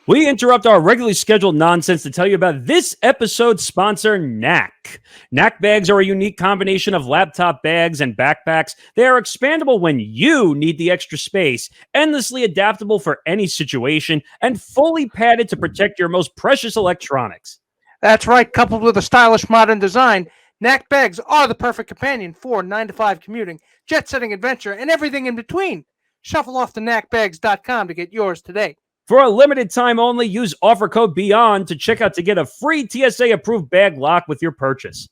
We interrupt our regularly scheduled nonsense to tell you about this episode's sponsor, Knack. Knack bags are a unique combination of laptop bags and backpacks. They are expandable when you need the extra space, endlessly adaptable for any situation, and fully padded to protect your most precious electronics. That's right, coupled with a stylish modern design, Knack bags are the perfect companion for 9 to 5 commuting, jet-setting adventure, and everything in between. Shuffle off to knackbags.com to get yours today. For a limited time only, use offer code BEYOND to check out to get a free TSA-approved bag lock with your purchase.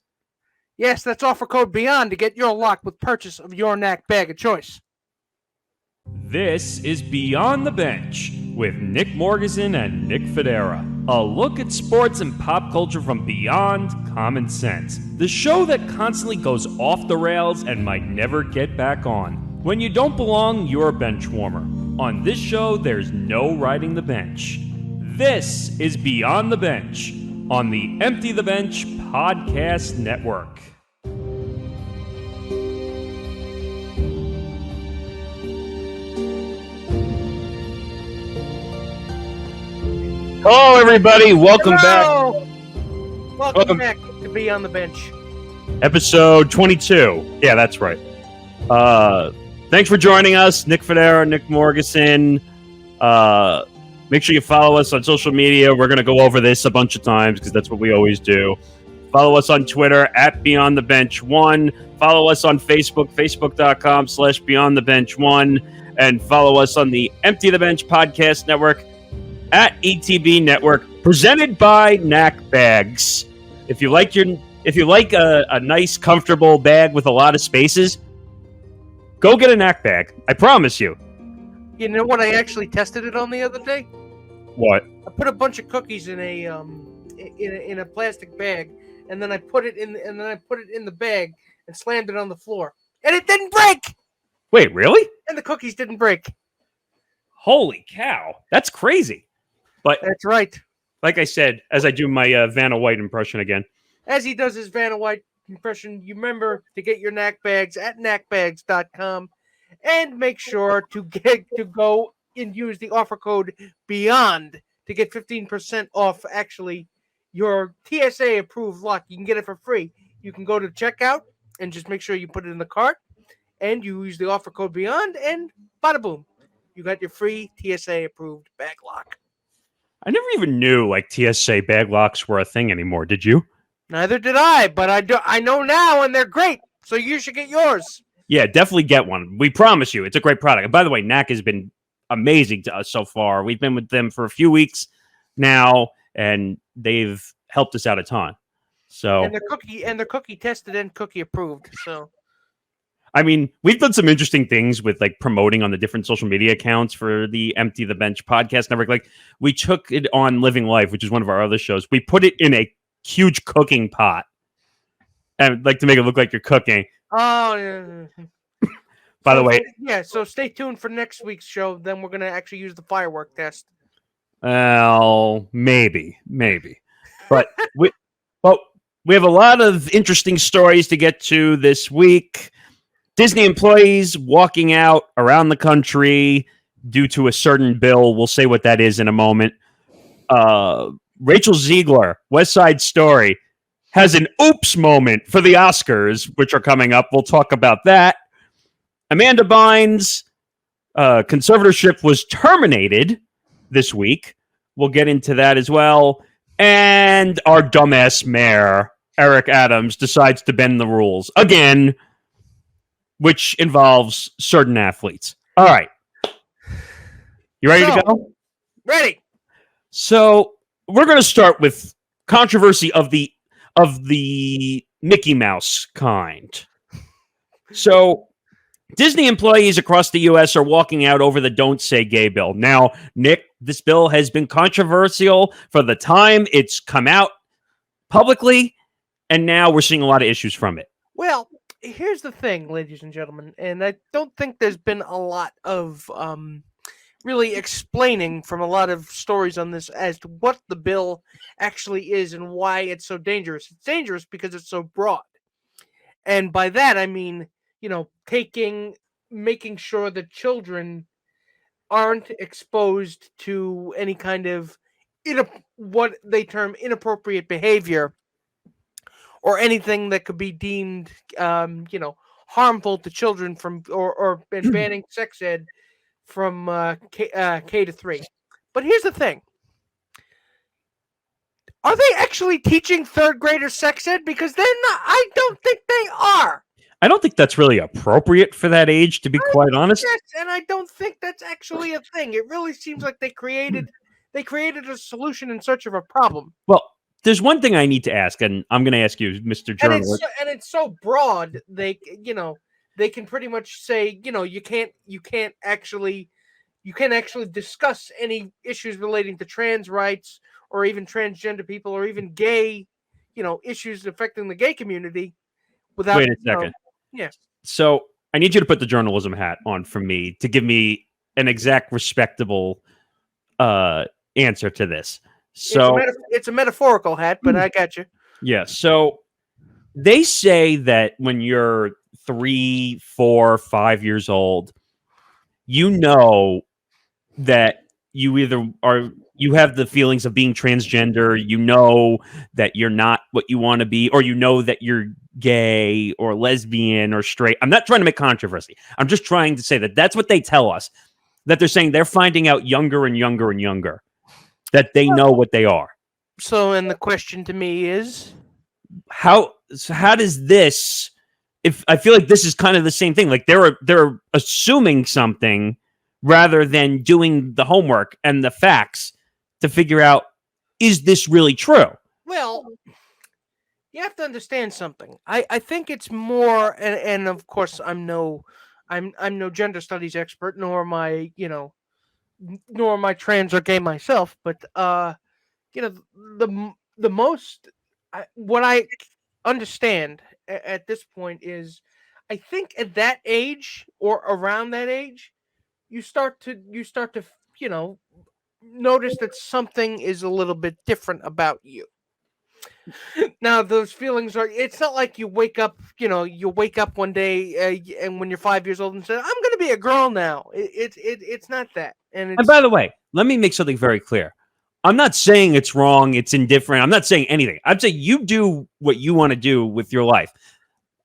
Yes, that's offer code BEYOND to get your lock with purchase of your Knack bag of choice. This is Beyond the Bench with Nick Morgasen and Nick Fodera. A look at sports and pop culture from beyond common sense. The show that constantly goes off the rails and might never get back on. When you don't belong, you're a bench warmer. On this show, there's no riding the bench. This is Beyond the Bench on the Empty the Bench Podcast Network. Hello, everybody. Welcome back. Welcome back to Beyond the Bench. Episode 22. Yeah, that's right. Thanks for joining us, Nick Fodera, Nick Morgasen. Make sure you follow us on social media. We're going to go over this a bunch of times because that's what we always do. Follow us on Twitter at BeyondTheBench1. Follow us on Facebook, facebook.com/BeyondTheBench1. And follow us on the Empty the Bench Podcast Network at ETB Network, presented by Knack Bags. If you like a nice, comfortable bag with a lot of spaces, go get a Knack bag. I promise you. You know what I actually tested it on the other day? What? I put a bunch of cookies in a plastic bag, and then I put it in the bag and slammed it on the floor, and it didn't break. Wait, really? And the cookies didn't break. Holy cow, that's crazy. But that's right. Like I said, as I do my Vanna White impression again. As he does his Vanna White impression, you remember to get your Knack bags at knackbags.com. And make sure to go and use the offer code BEYOND to get 15% off, actually, your TSA-approved lock. You can get it for free. You can go to checkout and just make sure you put it in the cart, and you use the offer code BEYOND, and bada boom. You got your free TSA-approved bag lock. I never even knew, TSA bag locks were a thing anymore. Did you? Neither did I, but I know now, and they're great, so you should get yours. Yeah, definitely get one. We promise you. It's a great product. And by the way, Knack has been amazing to us so far. We've been with them for a few weeks now, and they've helped us out a ton. So and they're cookie tested and cookie approved. So I mean, we've done some interesting things with promoting on the different social media accounts for the Empty the Bench Podcast Network. We took it on Living Life, which is one of our other shows. We put it in a huge cooking pot and to make it look like you're cooking. Oh, yeah. By the way, yeah. So stay tuned for next week's show. Then we're gonna actually use the firework test. Well, maybe, but we have a lot of interesting stories to get to this week. Disney employees walking out around the country due to a certain bill. We'll say what that is in a moment. Rachel Zegler, West Side Story, has an oops moment for the Oscars, which are coming up. We'll talk about that. Amanda Bynes' conservatorship was terminated this week. We'll get into that as well. And our dumbass mayor, Eric Adams, decides to bend the rules again, which involves certain athletes. All right. You ready to go? Ready. So we're going to start with controversy of the Mickey Mouse kind. So Disney employees across the U.S. are walking out over the Don't Say Gay bill. Now, Nick, this bill has been controversial for the time it's come out publicly, and now we're seeing a lot of issues from it. Well, here's the thing, ladies and gentlemen, and I don't think there's been a lot of really explaining from a lot of stories on this as to what the bill actually is and why it's so dangerous. It's dangerous because it's so broad. And by that, I mean, making sure that children aren't exposed to any kind of what they term inappropriate behavior or anything that could be deemed, harmful to children from or banning sex ed from K to 3. But here's the thing. Are they actually teaching third graders sex ed? Because they're not. I don't think they are. I don't think that's really appropriate for that age, to be quite honest. Yes, and I don't think that's actually a thing. It really seems like they created a solution in search of a problem. Well, there's one thing I need to ask, and I'm going to ask you, Mr. Journalist. And it's so broad. They can pretty much say, you can't actually discuss any issues relating to trans rights or even transgender people or even gay, issues affecting the gay community without. Wait a second. Yeah. So I need you to put the journalism hat on for me to give me an exact, respectable answer to this. So it's a metaphorical hat, but I got you. Yeah. So they say that when you're 3, 4, 5 years old, you know that you have the feelings of being transgender, you know that you're not what you want to be, or you know that you're gay or lesbian or straight. I'm not trying to make controversy. I'm just trying to say that that's what they tell us, that they're saying they're finding out younger and younger and younger that they know what they are. So, and the question to me is, how does this, if I feel like this is kind of the same thing, like they're assuming something rather than doing the homework and the facts to figure out, is this really true? Well, you have to understand something. I think it's more, and of course I'm no gender studies expert, nor am I trans or gay myself, but the most what I understand at this point is, I think at that age or around that age, you start to notice that something is a little bit different about you. Now, those feelings are, it's not like you wake up one day and when you're 5 years old and say, I'm going to be a girl now. It's not that. And by the way, let me make something very clear. I'm not saying it's wrong, it's indifferent. I'm not saying anything. I'm saying you do what you want to do with your life.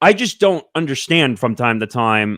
I just don't understand from time to time,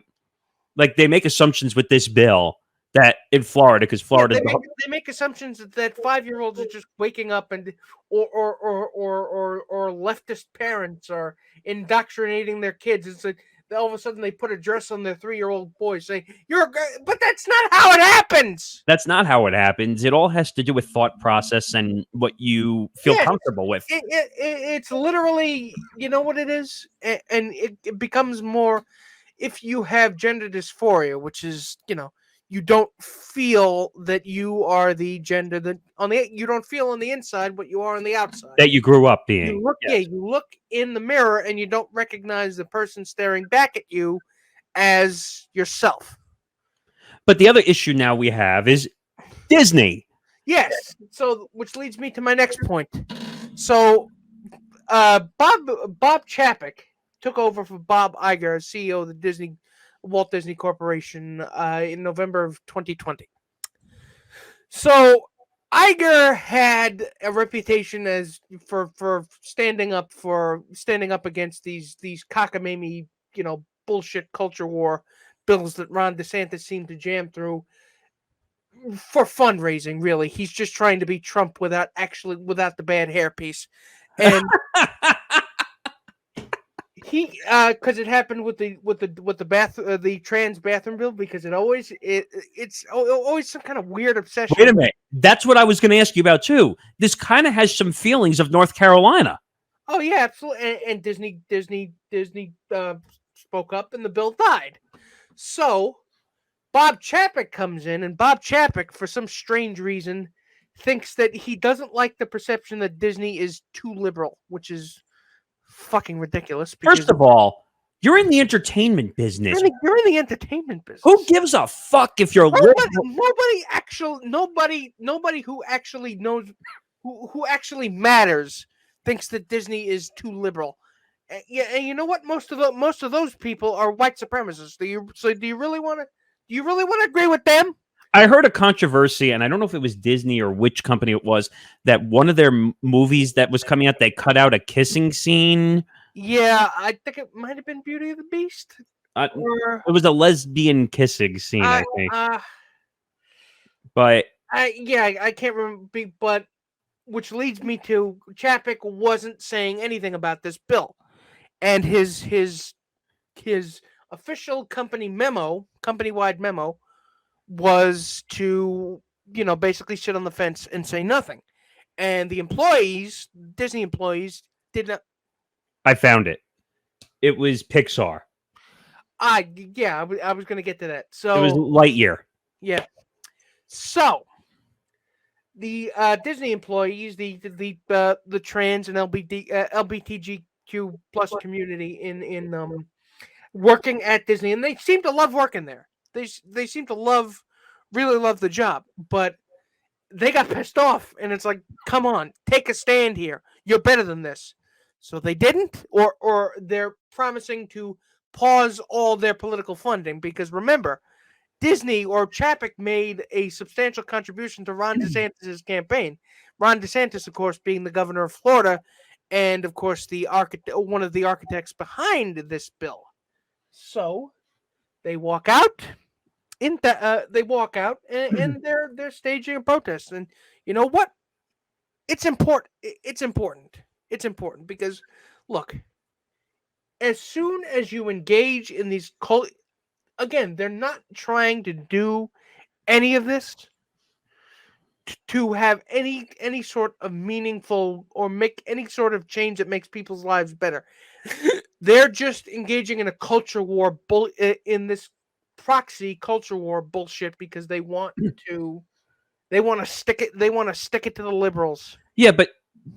like they make assumptions with this bill that in Florida, because Florida, they make assumptions that 5-year-olds are just waking up and or leftist parents are indoctrinating their kids. It's like all of a sudden they put a dress on their 3-year-old boy saying, "You're a girl," but that's not how it happens. That's not how it happens. It all has to do with thought process and what you feel comfortable with. It's literally, you know what it is, and it becomes more if you have gender dysphoria, which is, you don't feel that you are the gender that you don't feel on the inside what you are on the outside. That you grew up being. You look in the mirror and you don't recognize the person staring back at you as yourself. But the other issue now we have is Disney. Yes. So, which leads me to my next point. So, Bob Chapek took over for Bob Iger as CEO of the Walt Disney Corporation in November of 2020. So Iger had a reputation as for standing up against these cockamamie, bullshit culture war bills that Ron DeSantis seemed to jam through for fundraising. Really, he's just trying to be Trump without the bad hairpiece, and. Because it happened with the trans bathroom bill, because it's always some kind of weird obsession. Wait a minute, that's what I was going to ask you about too. This kind of has some feelings of North Carolina. Oh yeah, absolutely. And Disney spoke up, and the bill died. So Bob Chapek comes in, and Bob Chapek, for some strange reason, thinks that he doesn't like the perception that Disney is too liberal, which is fucking ridiculous. First of all, you're in the entertainment business. You're in the entertainment business. Who gives a fuck if you're nobody who actually knows who actually matters thinks that Disney is too liberal. Yeah, and you know what? Most of those people are white supremacists. Do you really want to agree with them? I heard a controversy, and I don't know if it was Disney or which company it was, that one of their movies that was coming out, they cut out a kissing scene. Yeah, I think it might have been Beauty of the Beast. Or It was a lesbian kissing scene, I think. But I can't remember. But which leads me to Chapek wasn't saying anything about this bill, and his official company-wide memo, was to basically sit on the fence and say nothing. And the employees, Disney employees, did not. I found it. It was Pixar. I was going to get to that. So it was Lightyear. Yeah. So the Disney employees, the trans and LGBTQ plus community in working at Disney, and they seem to love working there. They seem to really love the job, but they got pissed off, and it's like, come on, take a stand here. You're better than this. So they didn't, or they're promising to pause all their political funding, because remember, Disney or Chapek made a substantial contribution to Ron DeSantis' campaign. Ron DeSantis, of course, being the governor of Florida, and of course one of the architects behind this bill. So they walk out. And they're staging a protest. And you know what? It's important. It's important. It's important because, look, as soon as you engage in these again, they're not trying to do any of this to have any sort of meaningful or make any sort of change that makes people's lives better. They're just engaging in a culture war in this proxy culture war bullshit, because they want to stick it to the liberals. Yeah, but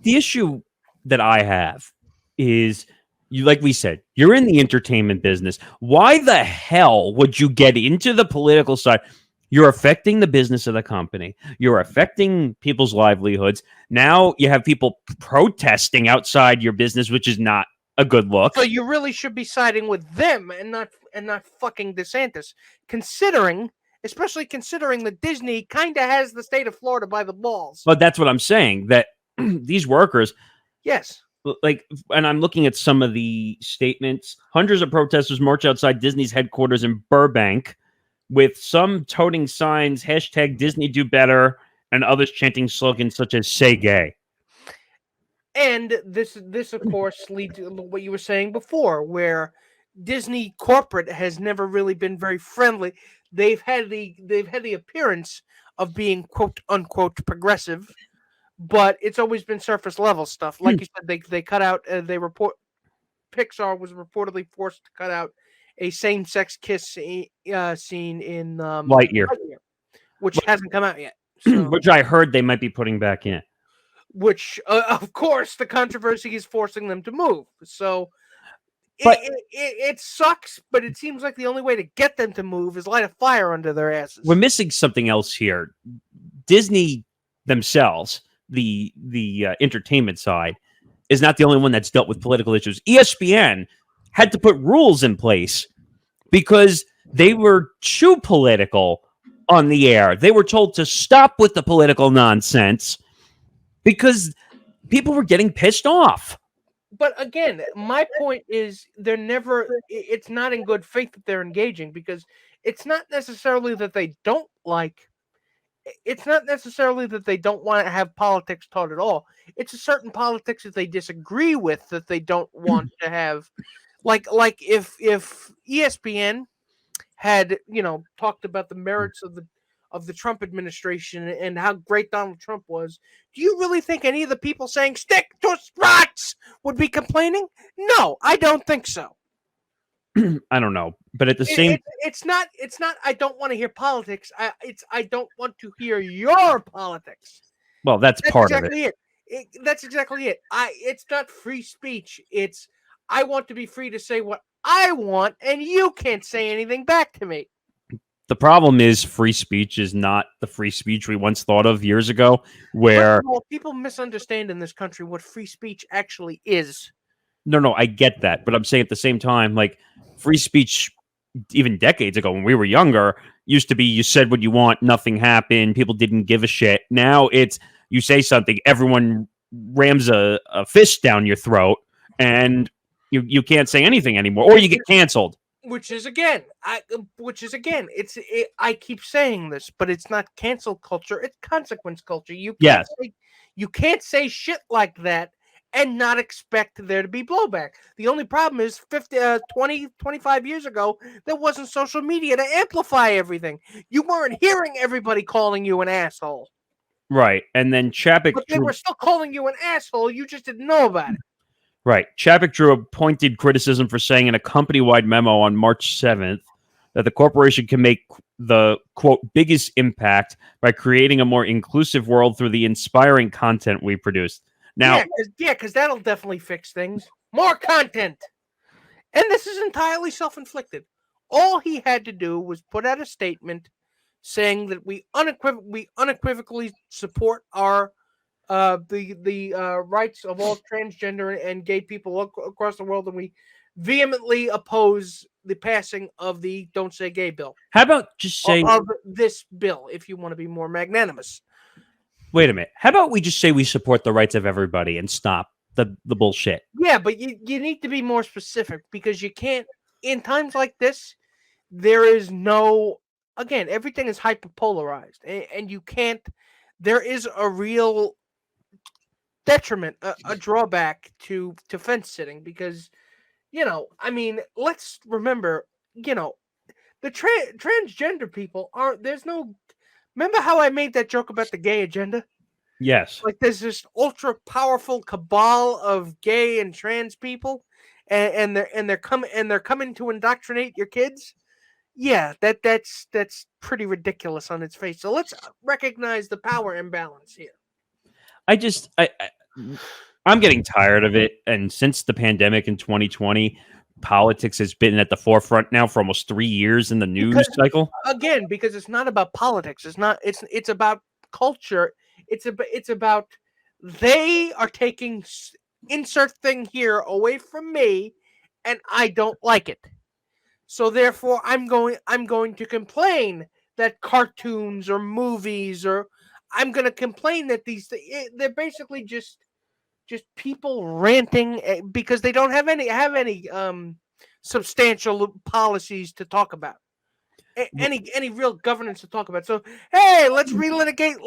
the issue that I have is, like we said, you're in the entertainment business. Why the hell would you get into the political side? You're affecting the business of the company. You're affecting people's livelihoods. Now you have people protesting outside your business, which is not a good look. So you really should be siding with them and not fucking DeSantis, especially considering that Disney kind of has the state of Florida by the balls. But that's what I'm saying, that these workers, yes, like, and I'm looking at some of the statements. Hundreds of protesters march outside Disney's headquarters in Burbank, with some toting signs, hashtag Disney do better, and others chanting slogans such as say gay. And this of course leads to what you were saying before, where Disney corporate has never really been very friendly. They've had the appearance of being quote unquote progressive, but it's always been surface level stuff. Like you said, they cut out. Pixar was reportedly forced to cut out a same-sex kiss scene in Lightyear, which hasn't come out yet. So, which I heard they might be putting back in. Which, of course, the controversy is forcing them to move. So it sucks, but it seems like the only way to get them to move is light a fire under their asses. We're missing something else here. Disney themselves, the entertainment side, is not the only one that's dealt with political issues. ESPN had to put rules in place because they were too political on the air. They were told to stop with the political nonsense because people were getting pissed off. But again, my point is it's not in good faith that they're engaging, because it's not necessarily that they don't want to have politics taught at all. It's a certain politics that they disagree with that they don't want to have. Like if ESPN had, talked about the merits of the Trump administration and how great Donald Trump was, do you really think any of the people saying stick to spots would be complaining? No, I don't think so. I don't know, but at the same, it's not. I don't want to hear politics. I don't want to hear your politics. Well, that's part of it. That's exactly it. It's not free speech. It's I want to be free to say what I want, and you can't say anything back to me. The problem is free speech is not the free speech we once thought of years ago, where people misunderstand in this country what free speech actually is. No, I get that, but I'm saying at the same time, like, free speech even decades ago when we were younger, used to be you said what you want, nothing happened, people didn't give a shit. Now it's you say something, everyone rams a fist down your throat, and you can't say anything anymore, or you get canceled. Which is again, I keep saying this, but it's not cancel culture; it's consequence culture. You can't say shit like that and not expect there to be blowback. The only problem is 25 years ago, there wasn't social media to amplify everything. You weren't hearing everybody calling you an asshole. Right. And then Chapek... But they were still calling you an asshole. You just didn't know about it. Right. Chapek drew a pointed criticism for saying in a company-wide memo on March 7th that the corporation can make the, quote, biggest impact by creating a more inclusive world through the inspiring content we produce. Now, because that'll definitely fix things. More content. And this is entirely self-inflicted. All he had to do was put out a statement saying that we unequivocally support our the rights of all transgender and gay people across the world, and we vehemently oppose the passing of the Don't Say Gay bill. How about just saying of this bill, if you want to be more magnanimous? Wait a minute. How about we just say we support the rights of everybody and stop the bullshit? Yeah, but you need to be more specific, because you can't, in times like this, there is no, again, everything is hyperpolarized, and you can't, there is a real detriment, a drawback to fence sitting, because, I mean, let's remember, the transgender people there's no, remember how I made that joke about the gay agenda? Yes. Like there's this ultra powerful cabal of gay and trans people, and they're coming to indoctrinate your kids. Yeah, that's pretty ridiculous on its face. So let's recognize the power imbalance here. I'm getting tired of it, and since the pandemic in 2020, politics has been at the forefront now for almost 3 years in the news cycle. Again, because it's not about politics. It's about culture. It's about they are taking insert thing here away from me, and I don't like it. So therefore, I'm going to complain that cartoons or movies, or I'm going to complain that they're basically just people ranting because they don't have any substantial policies to talk about, any real governance to talk about. So hey, let's relitigate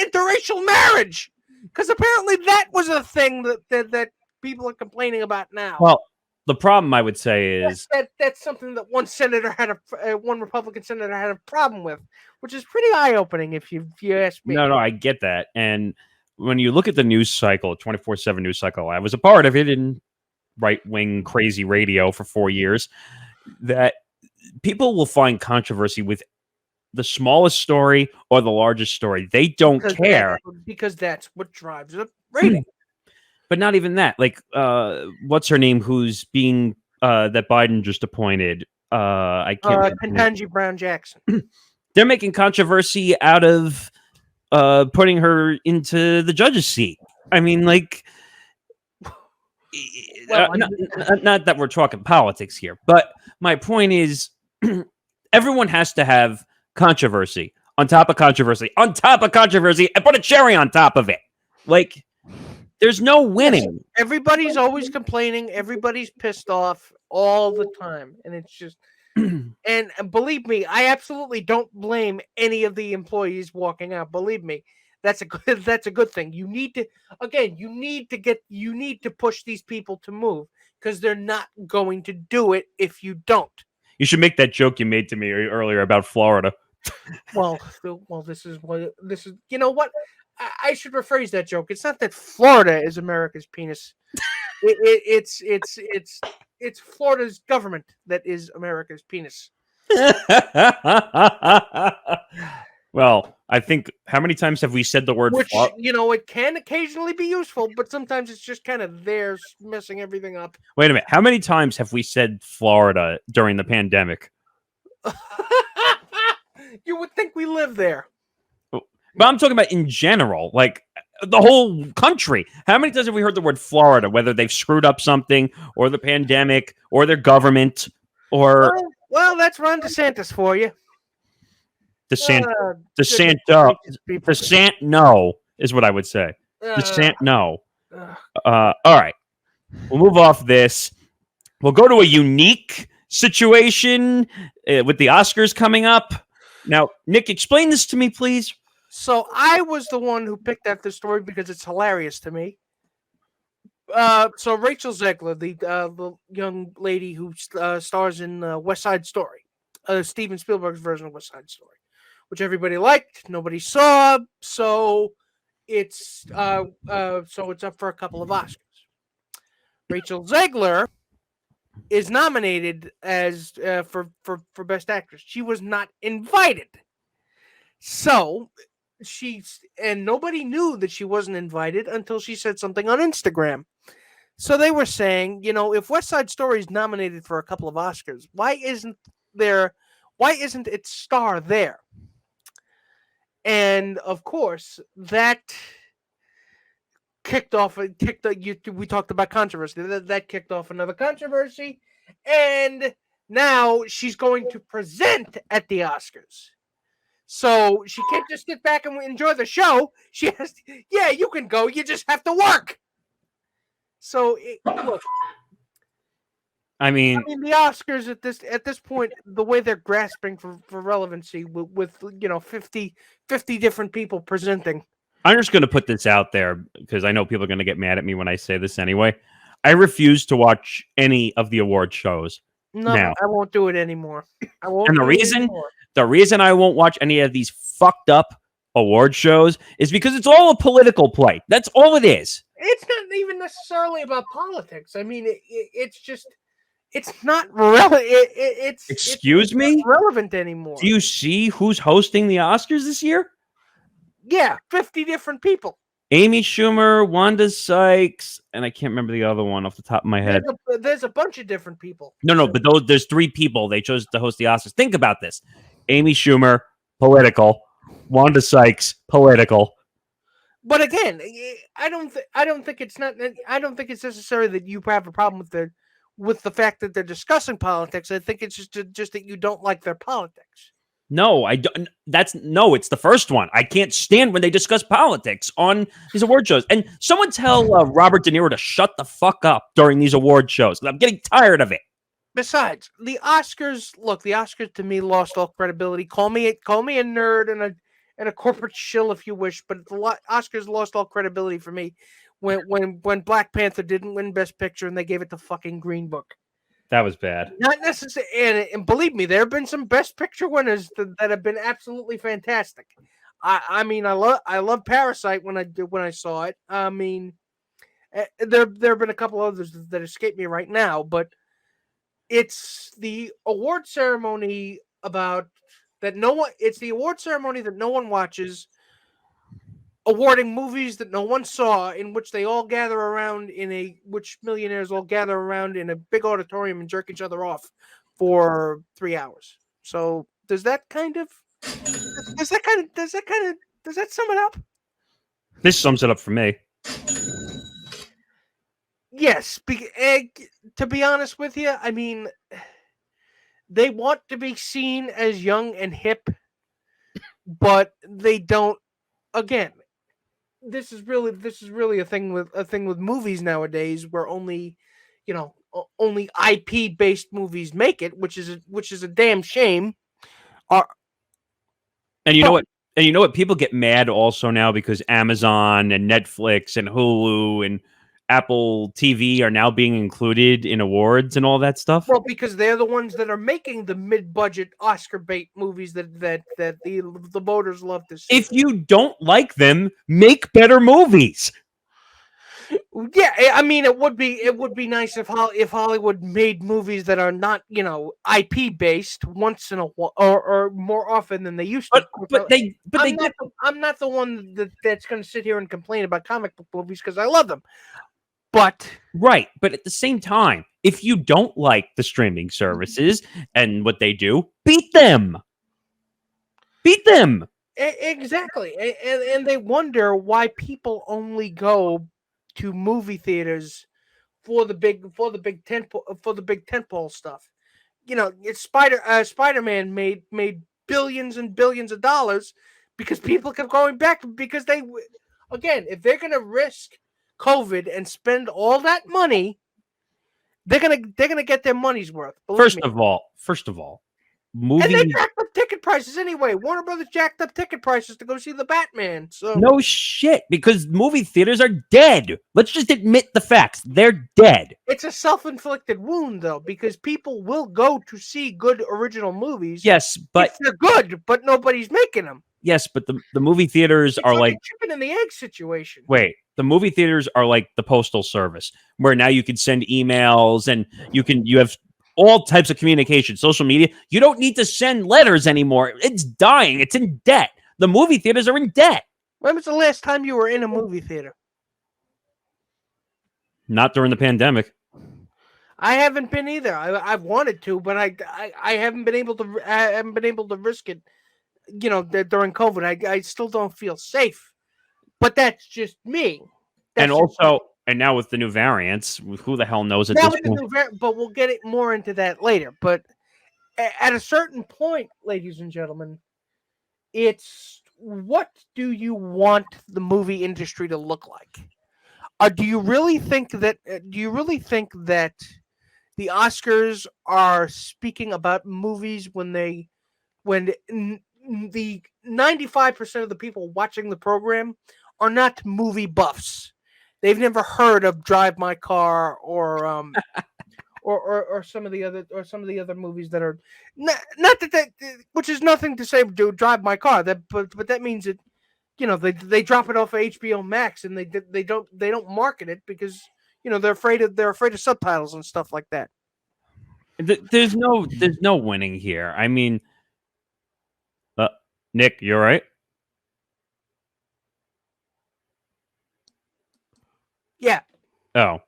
interracial marriage, because apparently that was a thing that people are complaining about now. Well, the problem I would say is that's something that one Republican senator had a problem with, which is pretty eye-opening if you ask me. No, I get that. And when you look at the news cycle, 24/7 news cycle, I was a part of it in right-wing crazy radio for 4 years, that people will find controversy with the smallest story or the largest story. They don't care. Because that's what drives the rating. But not even that. Like, what's her name? Who's being that Biden just appointed? I can't remember. Ketanji Brown Jackson. They're making controversy out of putting her into the judge's seat. I mean, like, not that we're talking politics here, but my point is, everyone has to have controversy on top of controversy on top of controversy, and put a cherry on top of it. Like, there's no winning. Yes, everybody's always complaining. Everybody's pissed off all the time. And it's just, and believe me, I absolutely don't blame any of the employees walking out. Believe me, that's a good thing. You need to push these people to move, because they're not going to do it if you don't. You should make that joke you made to me earlier about Florida. Well, this is. You know what? I should rephrase that joke. It's not that Florida is America's penis. It's Florida's government that is America's penis. Well, I think, how many times have we said the word? Which, it can occasionally be useful, but sometimes it's just kind of there messing everything up. Wait a minute. How many times have we said Florida during the pandemic? You would think we live there. But I'm talking about in general, like the whole country. How many times have we heard the word Florida, whether they've screwed up something or the pandemic or their government? Or Well, that's Ron DeSantis for you. DeSanto. Goodness DeSanto. gracious, people. No is what I would say. Uh, No. uh, All right. We'll move off this. We'll go to a unique situation with the Oscars coming up. Now, Nick, explain this to me, please. So I was the one who picked out this story because it's hilarious to me. So Rachel Zegler, the young lady who stars in West Side Story, Steven Spielberg's version of West Side Story, which everybody liked, nobody saw, so it's up for a couple of Oscars. Rachel Zegler is nominated as for Best Actress. She was not invited, so nobody knew that she wasn't invited until she said something on Instagram. So they were saying, if West Side Story is nominated for a couple of Oscars, why isn't its star there? And of course, that we talked about controversy. That kicked off another controversy, and now she's going to present at the Oscars. So she can't just sit back and enjoy the show. She has you can go. You just have to work. So look, I mean, the Oscars at this point, the way they're grasping for relevancy with 50 different people presenting. I'm just going to put this out there because I know people are going to get mad at me when I say this anyway. I refuse to watch any of the award shows. No, now. I won't do it anymore. I won't. And the reason I won't watch any of these fucked up award shows is because it's all a political play. That's all it is. It's not even necessarily about politics. I mean, it's just, it's not relevant. Excuse me? Not relevant anymore. Do you see who's hosting the Oscars this year? Yeah, 50 different people. Amy Schumer, Wanda Sykes, and I can't remember the other one off the top of my head. There's a bunch of different people. No, but there's 3 people they chose to host the Oscars. Think about this. Amy Schumer, political. Wanda Sykes, political. But again, I don't think it's necessary that you have a problem with the fact that they're discussing politics. I think it's just that you don't like their politics. No, I don't. It's the first one. I can't stand when they discuss politics on these award shows. And someone tell Robert De Niro to shut the fuck up during these award shows. I'm getting tired of it. Besides, the Oscars to me lost all credibility. Call me a nerd and a corporate shill if you wish, but the Oscars lost all credibility for me when Black Panther didn't win Best Picture and they gave it to fucking Green Book. That was bad. Not necessarily, and believe me, there have been some Best Picture winners that have been absolutely fantastic. I love Parasite when I saw it. I mean, there have been a couple others that escape me right now, but it's the award ceremony It's the award ceremony that no one watches, awarding movies that no one saw, in which they all gather around which millionaires all gather around in a big auditorium and jerk each other off for 3 hours. So does that sum it up? This sums it up for me. Yes, to be honest with you, I mean, they want to be seen as young and hip, but they don't. Again, this is really a thing with movies nowadays, where only IP based movies make it, which is a damn shame. And you know what? And you know what? People get mad also now because Amazon and Netflix and Hulu and Apple TV are now being included in awards and all that stuff. Well, because they're the ones that are making the mid-budget Oscar bait movies that the voters love to see. If you don't like them, make better movies. Yeah, I mean, it would be nice if Hollywood made movies that are not IP based once in a while or more often than they used to. I'm not the one that's going to sit here and complain about comic book movies because I love them. But at the same time, if you don't like the streaming services and what they do, beat them. Exactly, and they wonder why people only go to movie theaters for the big tentpole stuff. it's Spider-Man made billions and billions of dollars because people kept going back because if they're gonna risk COVID and spend all that money, they're gonna get their money's worth. First of all, and movie. they jacked up ticket prices anyway. Warner Brothers jacked up ticket prices to go see the Batman. So No shit, because movie theaters are dead. Let's just admit the facts. They're dead. it's a self-inflicted wound, though, because people will go to see good original movies. Yes, but if they're good, but nobody's making them. yes, but the movie theaters are like a chicken and the egg situation. wait, the movie theaters are like the postal service, where now you can send emails and you have all types of communication, social media. You don't need to send letters anymore. It's dying. It's in debt. The movie theaters are in debt. When was the last time you were in a movie theater? Not during the pandemic. I haven't been either. I've wanted to, but I haven't been able to. I haven't been able to risk it. During COVID, I still don't feel safe. But that's just me. And now with the new variants, who the hell knows at this point? But we'll get it more into that later. But at a certain point, ladies and gentlemen, it's what do you want the movie industry to look like? Do you really think that? Do you really think that the Oscars are speaking about movies when the 95% of the people watching the program are not movie buffs? They've never heard of Drive My Car or some of the other movies that are not that which is nothing to say do Drive My Car, but that means that they drop it off of HBO Max and they don't market it because they're afraid of subtitles and stuff like that. There's no winning here. I mean, Nick, you all right? Yeah. Oh,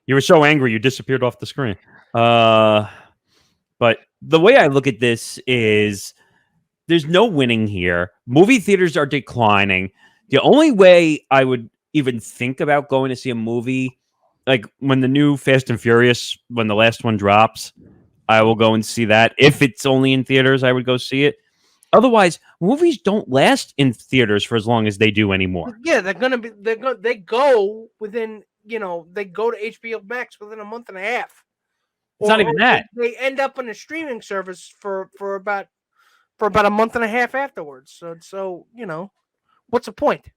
you were so angry you disappeared off the screen. But the way I look at this is there's no winning here. Movie theaters are declining. The only way I would even think about going to see a movie, like when the new Fast and Furious, when the last one drops, I will go and see that. If it's only in theaters, I would go see it. Otherwise, movies don't last in theaters for as long as they do anymore. Yeah, they go within, they go to HBO Max within a month and a half. It's not even that. They end up on a streaming service for about a month and a half afterwards. So what's the point?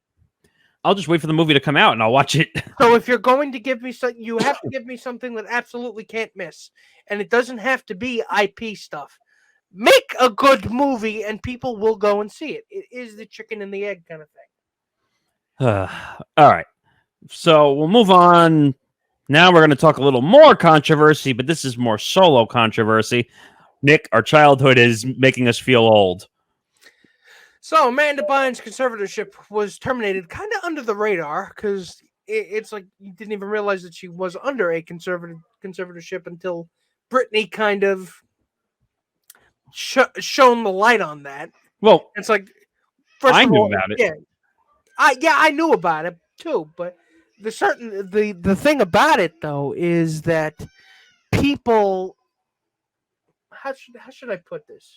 I'll just wait for the movie to come out and I'll watch it. So if you're going to give me something, you have to give me something that absolutely can't miss. And it doesn't have to be IP stuff. Make a good movie and people will go and see it. It is the chicken and the egg kind of thing. All right. So we'll move on. Now we're going to talk a little more controversy, but this is more solo controversy. Nick, our childhood is making us feel old. So Amanda Bynes' conservatorship was terminated kind of under the radar because it's like you didn't even realize that she was under a conservatorship until Britney kind of shone the light on that. Well, it's like I knew about it. Yeah, I knew about it too. But the thing about it though is that people, how should I put this?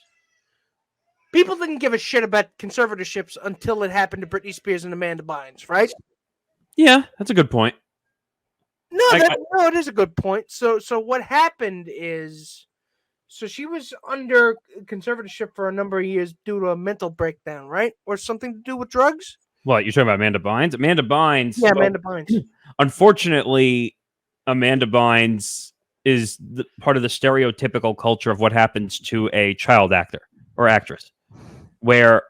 People didn't give a shit about conservatorships until it happened to Britney Spears and Amanda Bynes, right? Yeah, that's a good point. No, it is a good point. So what happened is, so she was under conservatorship for a number of years due to a mental breakdown, right? Or something to do with drugs? What, you're talking about Amanda Bynes? Amanda Bynes. Yeah, Amanda Bynes. Unfortunately, Amanda Bynes is part of the stereotypical culture of what happens to a child actor or actress, where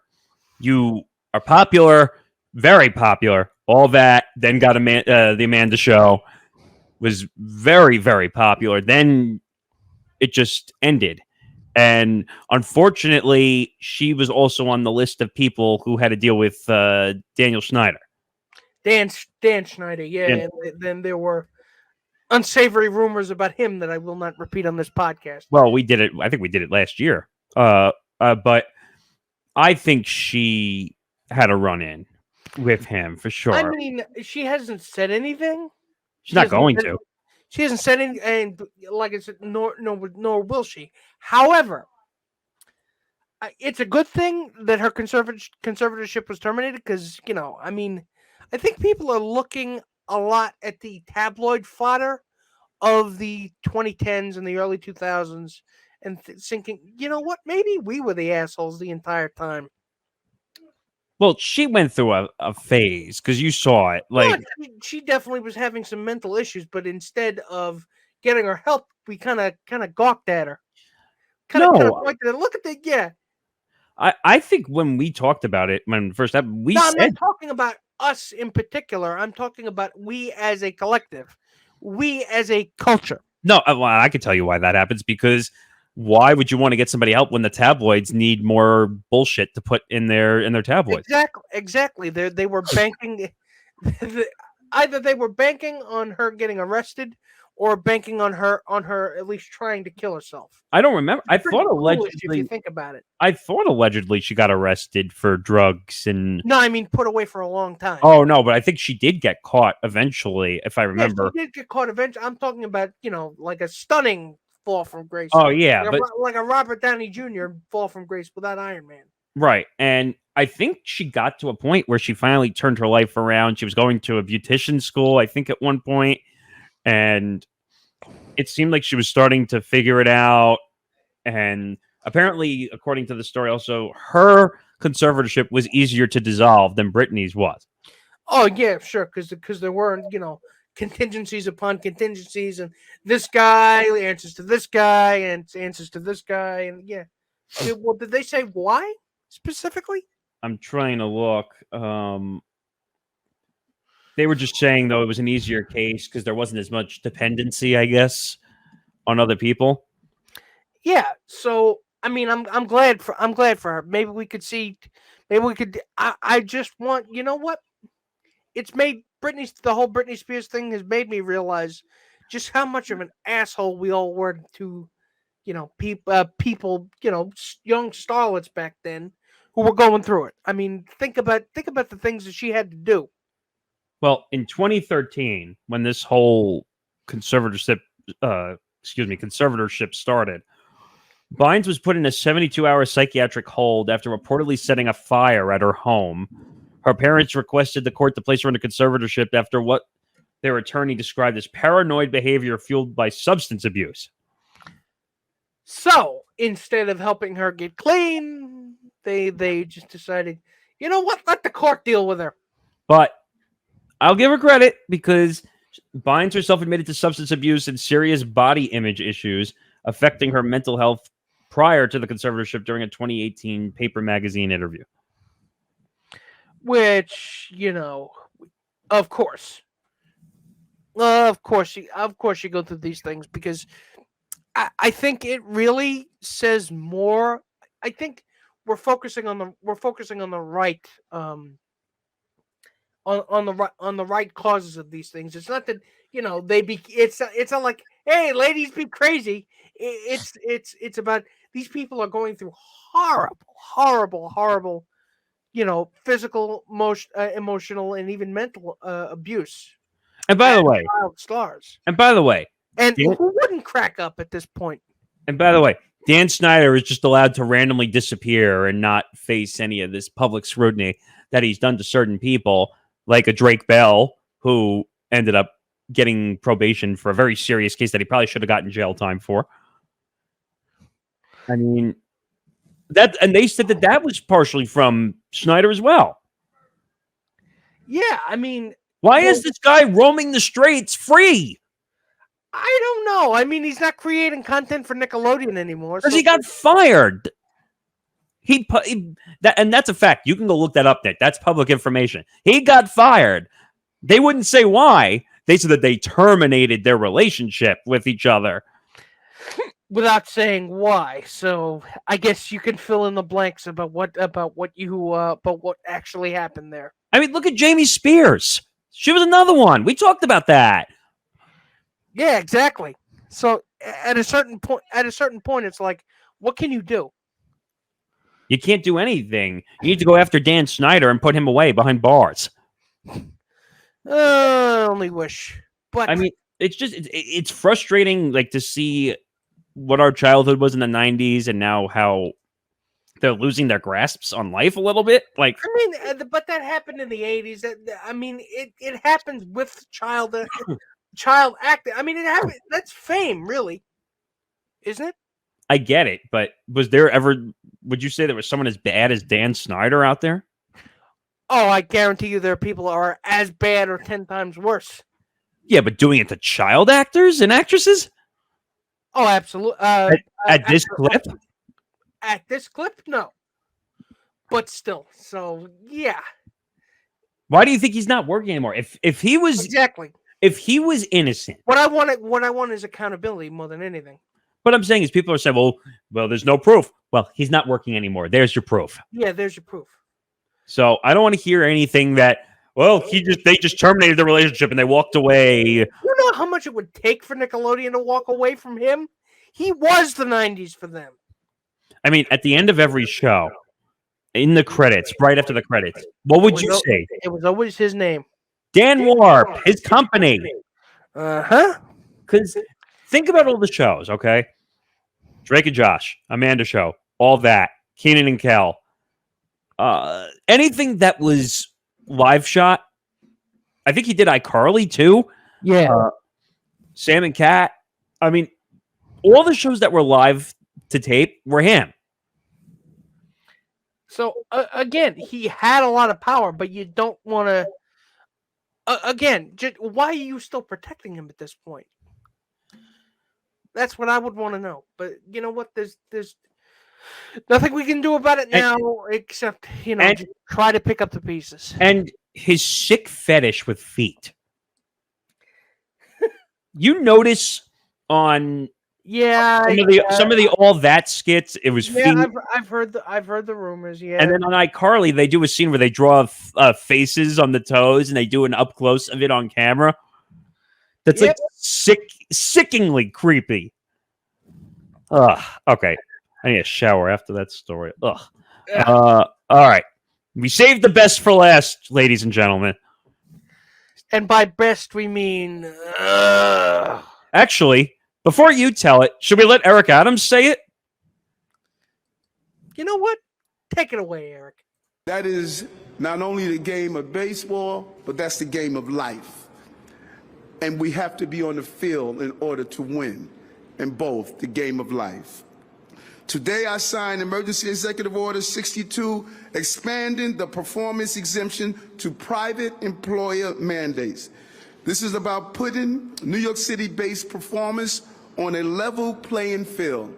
you are popular, very popular, all that, then got the Amanda Show, was very, very popular. Then it just ended. And unfortunately, she was also on the list of people who had to deal with Daniel Schneider. Dan Schneider, yeah. And then there were unsavory rumors about him that I will not repeat on this podcast. Well, we did it. I think we did it last year. But I think she had a run-in with him for sure. I mean, she hasn't said anything. She's not going to. She hasn't said any, and like I said, nor will she. However, it's a good thing that her conservatorship was terminated because, I mean, I think people are looking a lot at the tabloid fodder of the 2010s and the early 2000s and thinking, you know what, maybe we were the assholes the entire time. Well, she went through a phase because you saw it. Like, she definitely was having some mental issues, but instead of getting her help, we kind of gawked at her. Kind of pointed at her. Look at that, yeah. I think when we talked about it, when first said I'm not talking about us in particular. I'm talking about we as a collective, we as a culture. No, well, I can tell you why that happens, because why would you want to get somebody help when the tabloids need more bullshit to put in their tabloids? Exactly. They were banking. Either they were banking on her getting arrested, or banking on her at least trying to kill herself. I don't remember. I thought allegedly, if you think about it, I thought allegedly she got arrested for drugs and. No, I mean put away for a long time. Oh no, but I think she did get caught eventually, if I remember. Yeah, she did get caught eventually. I'm talking about like a stunning fall from grace. Oh yeah, like a Robert Downey Jr. fall from grace without Iron Man. Right, and I think she got to a point where she finally turned her life around. She was going to a beautician school, I think, at one point, and it seemed like she was starting to figure it out. And apparently, according to the story, also her conservatorship was easier to dissolve than Britney's was. Oh yeah, sure, because there weren't contingencies upon contingencies, and this guy answers to this guy and answers to this guy, and yeah. Well, did they say why specifically? I'm trying to look. They were just saying, though, it was an easier case because there wasn't as much dependency, I guess, on other people. Yeah. So I mean, I'm glad for her. Maybe we could see. Maybe we could. I just want. You know what? It's made the whole Britney Spears thing has made me realize just how much of an asshole we all were to, people, young starlets back then who were going through it. I mean, think about the things that she had to do. Well, in 2013, when this whole conservatorship started, Bynes was put in a 72-hour psychiatric hold after reportedly setting a fire at her home. Her parents requested the court to place her into conservatorship after what their attorney described as paranoid behavior fueled by substance abuse. So, instead of helping her get clean, they just decided, you know what, let the court deal with her. But I'll give her credit because Bynes herself admitted to substance abuse and serious body image issues affecting her mental health prior to the conservatorship during a 2018 Paper magazine interview. Which, of course you go through these things because I think it really says more. I think we're focusing on the right on the right causes of these things. It's not that it's not like, hey, ladies, be crazy. It's about these people are going through horrible physical, emotional, and even mental abuse. And by the way, child stars. And by the way, and who wouldn't crack up at this point? And by the way, Dan Snyder is just allowed to randomly disappear and not face any of this public scrutiny that he's done to certain people, like a Drake Bell, who ended up getting probation for a very serious case that he probably should have gotten jail time for. I mean, and they said that was partially from Snyder as well. Yeah, I mean, why is this guy roaming the streets free? I don't know. I mean, he's not creating content for Nickelodeon anymore because he got fired. And that's a fact. You can go look that up, Nick. That's public information. He got fired. They wouldn't say why. They said that they terminated their relationship with each other without saying why. So I guess you can fill in the blanks about what actually happened there. I mean, look at Jamie Spears. She was another one. We talked about that. Yeah, exactly. So at a certain point, it's like, what can you do? You can't do anything. You need to go after Dan Snyder and put him away behind bars. Only wish. But I mean, it's frustrating, like, to see what our childhood was in the 90s and now how they're losing their grasps on life a little bit. Like, I mean, but that happened in the 80s. I mean, it happens with child acting. I mean, it happened. That's fame, really, isn't it? I get it, but was there ever? Would you say there was someone as bad as Dan Snyder out there? Oh, I guarantee you, there are people who are as bad or 10 times worse. Yeah, but doing it to child actors and actresses? Oh, absolutely. At this clip? At this clip, no. But still, so yeah. Why do you think he's not working anymore? If he was innocent, what I want is accountability more than anything. What I'm saying is, people are saying, well, there's no proof. Well, he's not working anymore. There's your proof. Yeah, there's your proof. So I don't want to hear anything that, well, they just terminated the relationship and they walked away. You know how much it would take for Nickelodeon to walk away from him? He was the 90s for them. I mean, at the end of every show, in the credits, right after the credits, what would you say? It was always his name. Dan Warp, his company. Uh-huh. Because think about all the shows, okay? Drake and Josh, Amanda Show, all that, Keenan and Kel. Anything that was live shot. I think he did iCarly too. Yeah. Sam and Cat. I mean, all the shows that were live to tape were him. So, again, he had a lot of power, but you don't want to... why are you still protecting him at this point? That's what I would want to know. But you know what? There's nothing we can do about it now, except, just try to pick up the pieces. And his sick fetish with feet. You notice on some of the all that skits, it was feet. I've heard the rumors. Yeah, and then on iCarly, they do a scene where they draw faces on the toes, and they do an up close of it on camera. That's like sickeningly creepy. Ugh. Okay, I need a shower after that story. Ugh. All right, we saved the best for last, ladies and gentlemen. And by best, we mean... Actually, before you tell it, should we let Eric Adams say it? You know what? Take it away, Eric. That is not only the game of baseball, but that's the game of life. And we have to be on the field in order to win in both the game of life. Today, I signed Emergency Executive Order 62, expanding the performance exemption to private employer mandates. This is about putting New York City-based performers on a level playing field.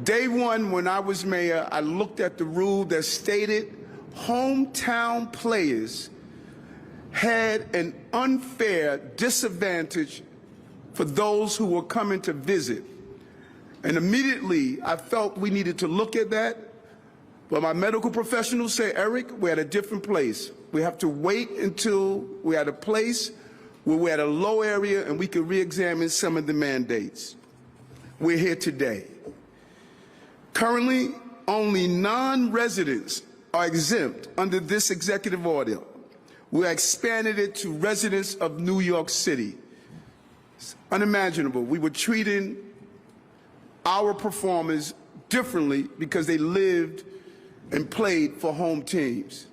Day one, when I was mayor, I looked at the rule that stated hometown players had an unfair disadvantage for those who were coming to visit. And immediately, I felt we needed to look at that. But my medical professionals say, Eric, we're at a different place. We have to wait until we're at a place where we're at a low area and we can re-examine some of the mandates. We're here today. Currently, only non-residents are exempt under this executive order. We expanded it to residents of New York City. It's unimaginable. We were treating our performers differently because they lived and played for home teams.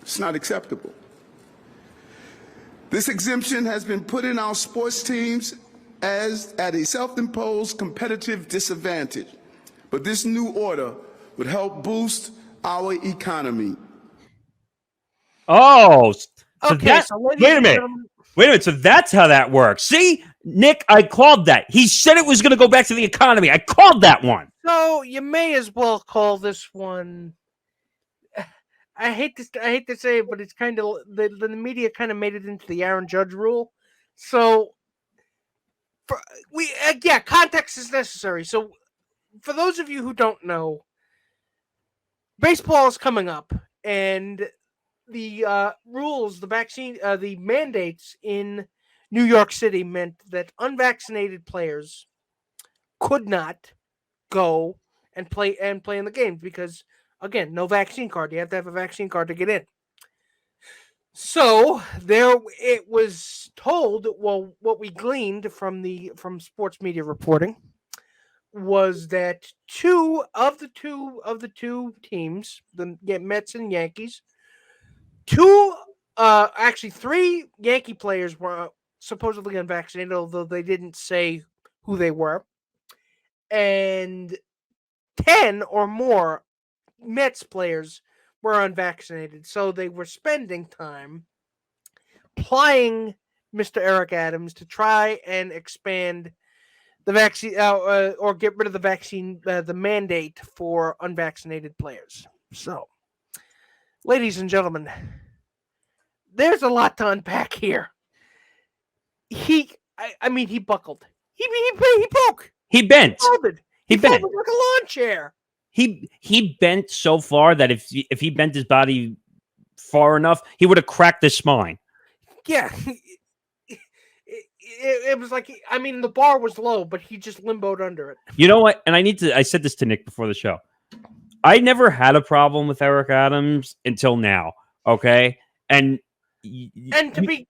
It's not acceptable. This exemption has been put in our sports teams as at a self-imposed competitive disadvantage. But this new order would help boost our economy. Oh, okay. Wait a minute. So that's how that works. See, Nick, I called that. He said it was going to go back to the economy. I called that one. So you may as well call this one. I hate to say it, but it's kind of the media kind of made it into the Aaron Judge rule. So, context is necessary. So, for those of you who don't know, baseball is coming up, and the rules, the mandates in New York City meant that unvaccinated players could not go and play in the games because, again, no vaccine card. You have to have a vaccine card to get in. So it was told. Well, what we gleaned from sports media reporting was that two of the two teams, the Mets and Yankees, actually three Yankee players were supposedly unvaccinated, although they didn't say who they were, and 10 or more Mets players were unvaccinated. So they were spending time plying Mr. Eric Adams to try and expand the vaccine or get rid of the vaccine, the mandate for unvaccinated players. So, ladies and gentlemen, there's a lot to unpack here. He buckled. He broke. He bent. He bent like a lawn chair. He bent so far that if he bent his body far enough, he would have cracked his spine. Yeah. It was like, the bar was low, but he just limboed under it. You know what? And I said this to Nick before the show. I never had a problem with Eric Adams until now. Okay. And to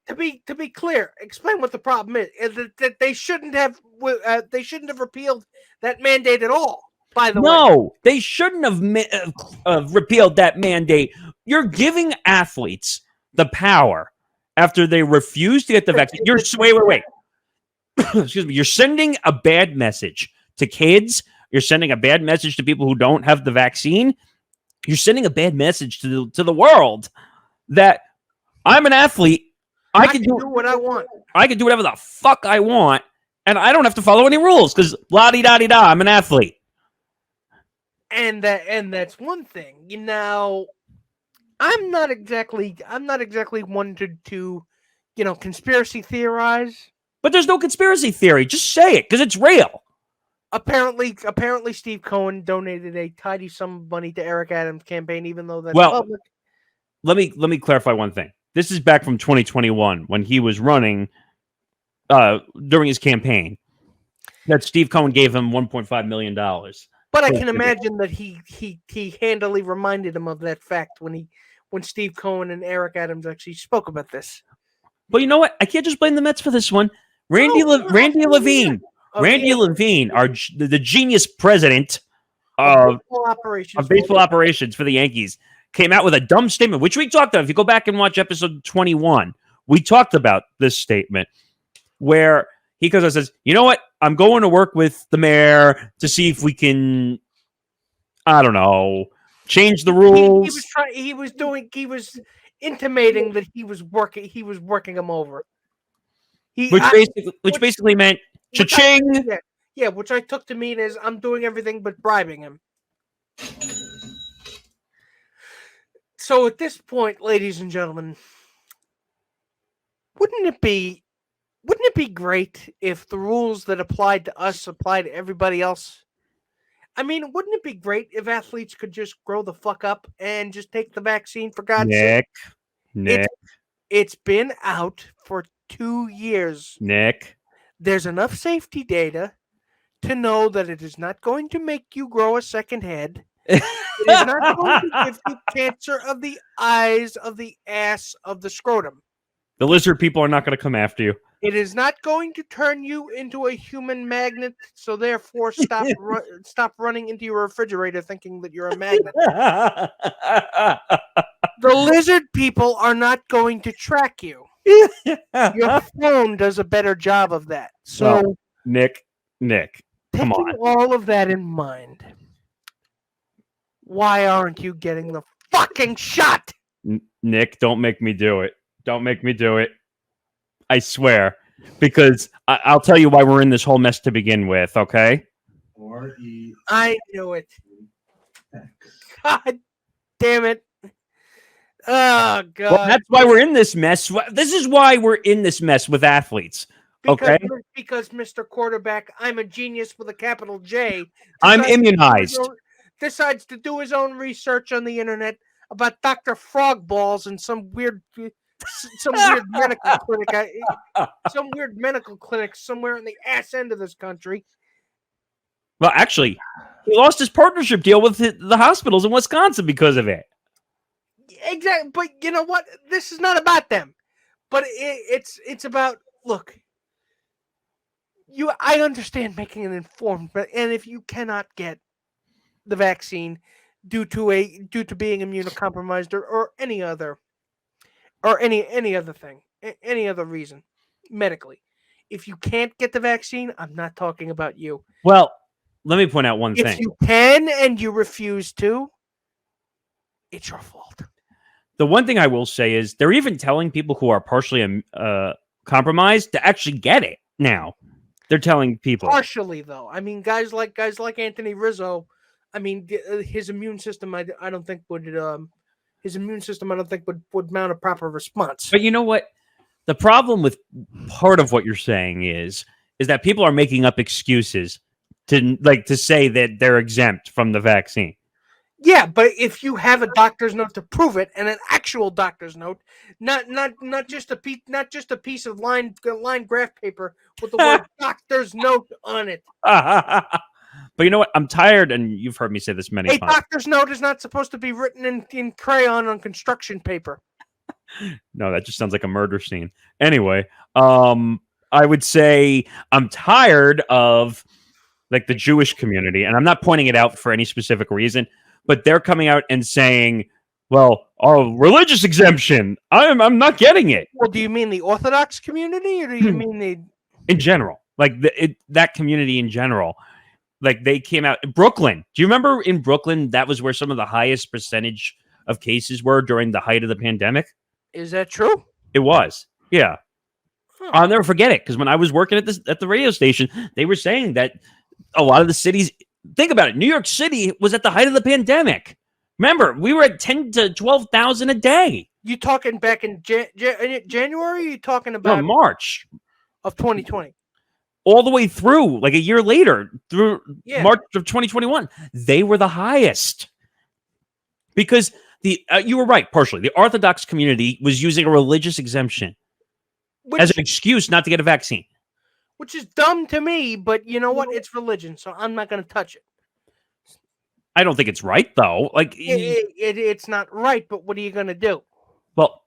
be clear, explain what the problem is. That they shouldn't have repealed that mandate at all. By the way, no, they shouldn't have repealed that mandate. You're giving athletes the power after they refuse to get the vaccine. Wait. Excuse me. You're sending a bad message to kids. You're sending a bad message to people who don't have the vaccine. You're sending a bad message to the world that I'm an athlete. I can do what I want. I can do whatever the fuck I want, and I don't have to follow any rules because la-di-da-di-da, I'm an athlete. And that's one thing. You know, I'm not exactly one to conspiracy theorize. But there's no conspiracy theory. Just say it because it's real. Apparently, Steve Cohen donated a tidy sum of money to Eric Adams' campaign, even though that's public. Let me clarify one thing. This is back from 2021 when he was running during his campaign. That Steve Cohen gave him $1.5 million. But I can imagine that he handily reminded him of that fact when Steve Cohen and Eric Adams actually spoke about this. But you know what? I can't just blame the Mets for this one. Randy Levine, the genius president of baseball operations for the Yankees, came out with a dumb statement, which we talked about. If you go back and watch episode 21, we talked about this statement where he goes and says, you know what? I'm going to work with the mayor to see if we can, I don't know, change the rules. He was intimating that he was working him over. Which basically meant cha-ching. Which I took to mean as I'm doing everything but bribing him. So at this point, ladies and gentlemen, wouldn't it be great if the rules that applied to us apply to everybody else? I mean, wouldn't it be great if athletes could just grow the fuck up and just take the vaccine, for God's sake? Nick. It's been out for 2 years. Nick. There's enough safety data to know that it is not going to make you grow a second head. It is not going to give you cancer of the eyes, of the ass, of the scrotum. The lizard people are not going to come after you. It is not going to turn you into a human magnet, so therefore stop running into your refrigerator thinking that you're a magnet. The lizard people are not going to track you. Your phone does a better job of that. So, well, Nick, come on. Taking all of that in mind, why aren't you getting the fucking shot? Nick, don't make me do it. Don't make me do it. I swear. Because I'll tell you why we're in this whole mess to begin with, okay? I knew it. God damn it. Oh, God. Well, that's why we're in this mess. This is why we're in this mess with athletes. Okay? Because Mr. Quarterback, I'm a genius with a capital J. I'm immunized. Decides to do his own research on the internet about Dr. Frog Balls and some weird medical clinic, some weird medical clinic somewhere in the ass end of this country. Well, actually, he lost his partnership deal with the hospitals in Wisconsin because of it. Exactly, but you know what? This is not about them. But it's about, look. I understand making an informed, and if you cannot get the vaccine due to being immunocompromised or any other thing, any other reason medically, if you can't get the vaccine, I'm not talking about you. Well, let me point out one If thing. you can and you refuse to, it's your fault. The one thing I will say is they're even telling people who are partially compromised to actually get it now. They're telling people Partially, though. I mean, guys like Anthony Rizzo. I mean, his immune system. I don't think would mount a proper response. But you know what? The problem with part of what you're saying is that people are making up excuses to say that they're exempt from the vaccine. Yeah, but if you have a doctor's note to prove it, and an actual doctor's note, not just a piece of lined graph paper with the word doctor's note on it. But you know what? I'm tired, and you've heard me say this many times. A doctor's note is not supposed to be written in crayon on construction paper. No, that just sounds like a murder scene. Anyway, I would say I'm tired of like the Jewish community, and I'm not pointing it out for any specific reason, but they're coming out and saying, well, religious exemption, I'm not getting it. Well, do you mean the Orthodox community, or do you mean the... In general, like that community in general, like they came out in Brooklyn. Do you remember in Brooklyn, that was where some of the highest percentage of cases were during the height of the pandemic? Is that true? It was. Yeah. Huh. I'll never forget it, because when I was working at the radio station, they were saying that a lot of the cities, think about it, New York City was at the height of the pandemic. Remember, we were at 10 to 12,000 a day. You talking back in January? Or you talking about March of 2020? All the way through, like a year later, through Yeah. March of 2021, they were the highest. Because you were right, partially. The Orthodox community was using a religious exemption as an excuse not to get a vaccine. Which is dumb to me, but you know what? It's religion, so I'm not going to touch it. I don't think it's right, though. Like it's not right, but what are you going to do? Well,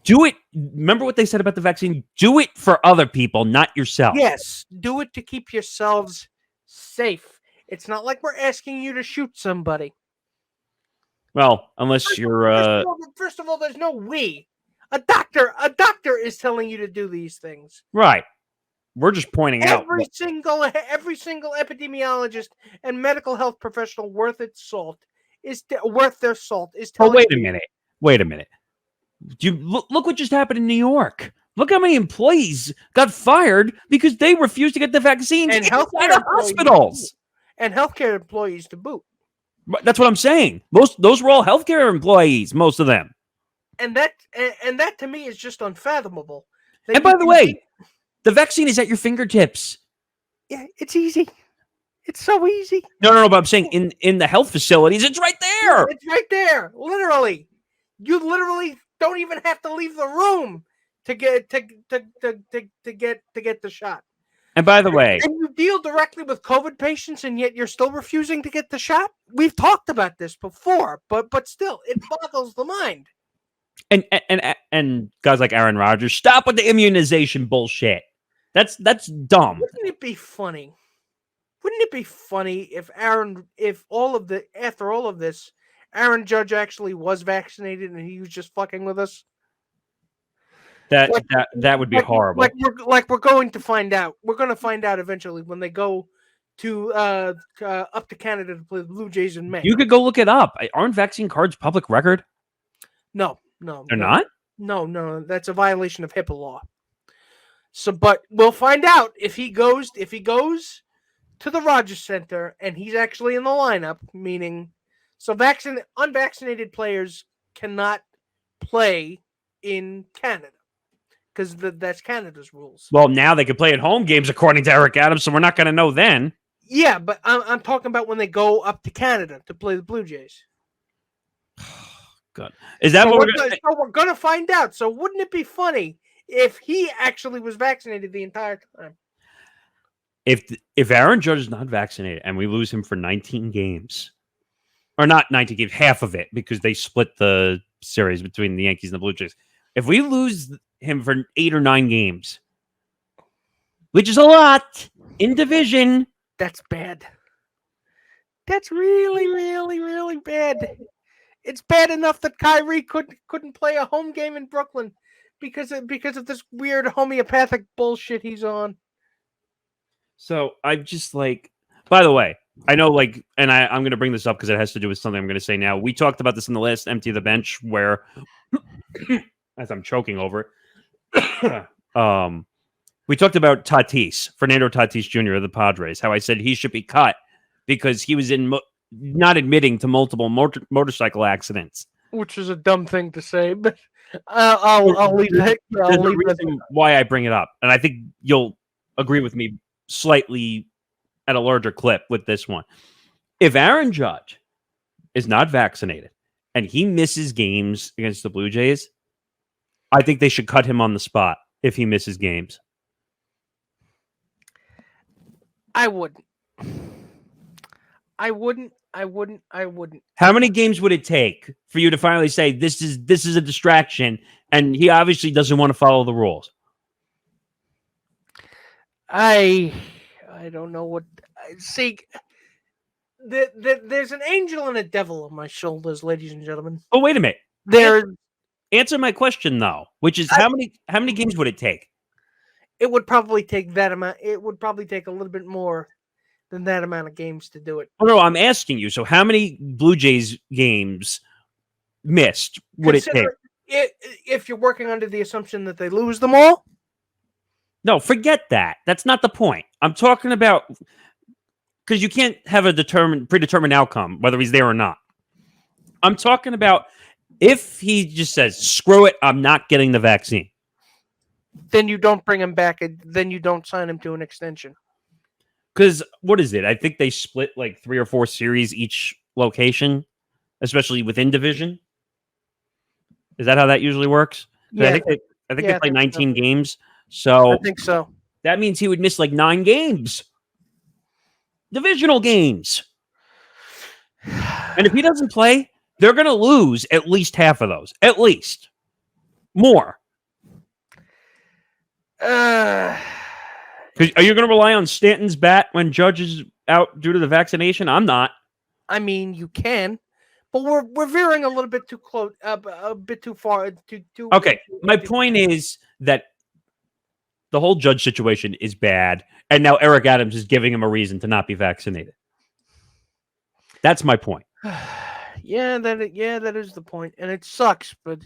do it. Remember what they said about the vaccine? Do it for other people, not yourself. Yes, do it to keep yourselves safe. It's not like we're asking you to shoot somebody. Well, unless you're... First of all, there's no we. A doctor is telling you to do these things. Right. We're just pointing out. Every single epidemiologist and medical health professional worth their salt is telling. Oh, wait a minute. Do you look what just happened in New York? Look how many employees got fired because they refused to get the vaccines and inside hospitals and healthcare employees to boot. That's what I'm saying. Those were all healthcare employees, most of them. And that to me is just unfathomable. And by the way, the vaccine is at your fingertips. Yeah, it's easy. It's so easy. No, but I'm saying in the health facilities, it's right there. It's right there. Literally. You literally don't even have to leave the room to get the shot. And by the way, and you deal directly with COVID patients, and yet you're still refusing to get the shot. We've talked about this before, but still, it boggles the mind. And guys like Aaron Rodgers, stop with the immunization bullshit. That's dumb. Wouldn't it be funny? Wouldn't it be funny if after all of this, Aaron Judge actually was vaccinated and he was just fucking with us? That would be horrible. We're going to find out. We're going to find out eventually when they go to up to Canada to play the Blue Jays in May. You could go look it up. Aren't vaccine cards public record? No, they're not. No, that's a violation of HIPAA law. So, but we'll find out if he goes to the Rogers Center and he's actually in the lineup. Meaning, so unvaccinated players cannot play in Canada because that's Canada's rules. Well, now they can play at home games according to Eric Adams, so we're not going to know then. Yeah, but I'm talking about when they go up to Canada to play the Blue Jays. Good. Is that what we're going to? So we're going to find out. So wouldn't it be funny if he actually was vaccinated the entire time? If Aaron Judge is not vaccinated and we lose him for 19 games, or not 19 games, half of it because they split the series between the Yankees and the Blue Jays. If we lose him for 8 or 9 games, which is a lot in division, that's bad. That's really, really, really bad. It's bad enough that Kyrie couldn't play a home game in Brooklyn because of this weird homeopathic bullshit he's on. So I'm just like, by the way, I know, like, and I'm going to bring this up because it has to do with something I'm going to say now. We talked about this in the last Empty the Bench where, as I'm choking over, we talked about Fernando Tatis Jr. of the Padres, how I said he should be cut because he was not admitting to multiple motorcycle accidents. Which is a dumb thing to say, but I'll leave that. There's a reason why I bring it up, and I think you'll agree with me slightly at a larger clip with this one. If Aaron Judge is not vaccinated and he misses games against the Blue Jays, I think they should cut him on the spot if he misses games. I wouldn't. How many games would it take for you to finally say this is a distraction and he obviously doesn't want to follow the rules? I don't know what. See, there's an angel and a devil on my shoulders, ladies and gentlemen. Oh, wait a minute. Answer my question though, which is how many games would it take? It would probably take that amount. It would probably take a little bit more than that amount of games to do it. Oh, no, I'm asking you. So how many Blue Jays games missed would it take? If you're working under the assumption that they lose them all? No, forget that. That's not the point. I'm talking about because you can't have a predetermined outcome, whether he's there or not. I'm talking about if he just says, screw it, I'm not getting the vaccine. Then you don't bring him back. Then you don't sign him to an extension. Because what is it? I think they split like 3 or 4 series each location, especially within division. Is that how that usually works? Yeah. I think they play 19 games. So I think so. That means he would miss like 9 games. Divisional games. And if he doesn't play, they're going to lose at least half of those. At least. More. Are you going to rely on Stanton's bat when Judge is out due to the vaccination? I'm not. I mean, you can, but we're veering a little bit too close, a bit too far. Okay, my point is that the whole Judge situation is bad, and now Eric Adams is giving him a reason to not be vaccinated. That's my point. That is the point, and it sucks, but.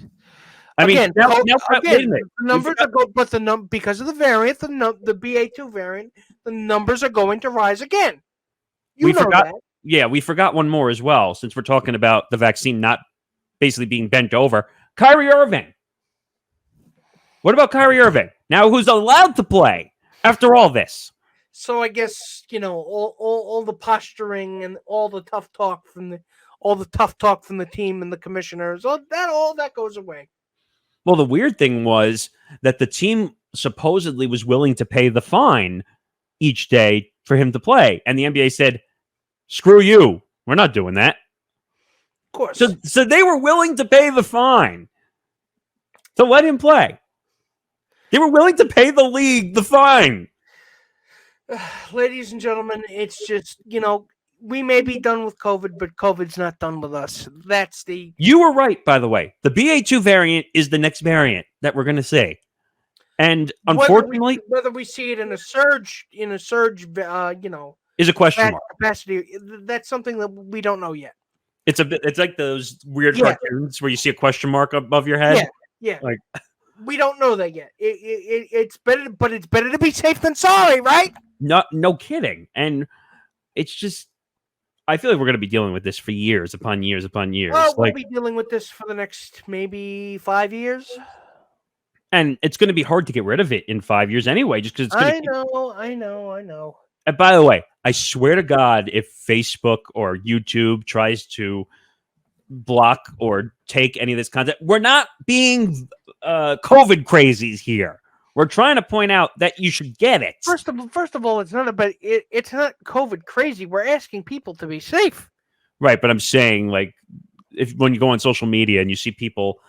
I mean, the numbers are but because of the variant, the BA2 variant, the numbers are going to rise again. We forgot one more as well, since we're talking about the vaccine not basically being bent over. Kyrie Irving. What about Kyrie Irving? Now, who's allowed to play after all this? So I guess all the posturing and all the tough talk from the team and the commissioners, all that goes away. Well, the weird thing was that the team supposedly was willing to pay the fine each day for him to play. And the NBA said, screw you. We're not doing that. Of course. So they were willing to pay the fine to let him play. They were willing to pay the league the fine. Ladies and gentlemen, it's just, we may be done with COVID, but COVID's not done with us. You were right, by the way. The BA2 variant is the next variant that we're going to see. And unfortunately, whether we see it in a surge, is a question mark. Capacity, that's something that we don't know yet. It's like those weird cartoons where you see a question mark above your head. Yeah. Like we don't know that yet. It's better, but it's better to be safe than sorry, right? No kidding. And it's just. I feel like we're going to be dealing with this for years upon years upon years. Well, we'll be dealing with this for the next maybe 5 years. And it's going to be hard to get rid of it in 5 years anyway, just because it's going to I know. And by the way, I swear to God, if Facebook or YouTube tries to block or take any of this content, we're not being COVID crazies here. We're trying to point out that you should get it. First of all, it's not COVID crazy. We're asking people to be safe. Right, but I'm saying, like, when you go on social media and you see people